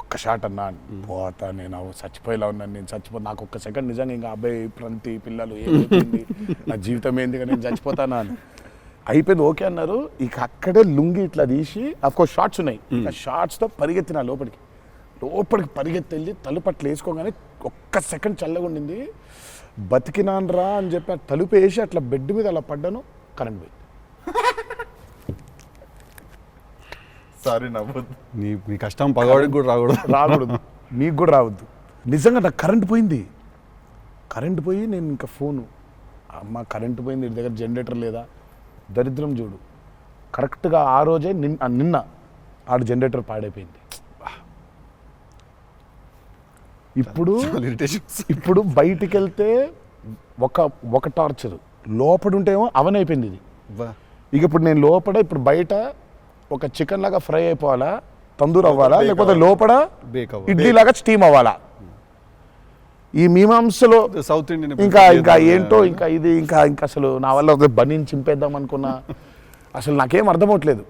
ఒక్క షాట్ అన్నా పోతా, నేను చచ్చిపోయేలా ఉన్నాను, నేను చచ్చిపో, నాకు ఒక్క సెకండ్ నిజంగా ఇంకా అబ్బాయి ప్రంతి పిల్లలు ఏమైపోయింది, నా జీవితం ఏంది, నేను చచ్చిపోతానా అని అయిపోయింది. ఓకే అన్నారు. ఇక అక్కడే లుంగి ఇట్లా తీసి అఫ్కోర్స్ షార్ట్స్ ఉన్నాయి, ఆ షార్ట్స్తో పరిగెత్తిన లోపలికి పరిగెత్తి వెళ్ళి తలుపట్లు వేసుకోగానే ఒక్క సెకండ్ చల్లగా ఉండింది. బతికినాన్రా అని చెప్పి ఆ తలుపు వేసి అట్లా బెడ్ మీద అలా పడ్డాను, కరెంట్ పోయింది. సారీ నవ్వద్దు, నీ కష్టం పగవాడికి కూడా రాకూడదు, మీకు కూడా రావద్దు. నిజంగా నాకు కరెంట్ పోయింది. కరెంట్ పోయి నేను ఇంకా ఫోను, అమ్మ కరెంట్ పోయింది, ఇంటి దగ్గర జనరేటర్ లేదా, దరిద్రం చూడు. కరెక్ట్గా ఆ రోజే నిన్న ఆడు జనరేటర్ పాడైపోయింది. ఇప్పుడు బయటికి వెళ్తే ఒక టార్చర్, లోపల ఉంటేమో అవన్ అయిపోయింది ఇది. ఇక ఇప్పుడు నేను లోపల, ఇప్పుడు బయట ఒక చికెన్ లాగా ఫ్రై అయిపోవాలా, తందూరు అవ్వాలా, లేకపోతే లోపల ఇడ్లీ లాగా స్టీమ్ అవ్వాలా. ఈ మీమాంసలో సౌత్ ఇండియన్ ఇంకా ఏంటో ఇంకా ఇది ఇంకా అసలు నా వల్ల ఒక బనీని చింపేద్దాం అనుకున్నా, అసలు నాకేం అర్థమవట్లేదు.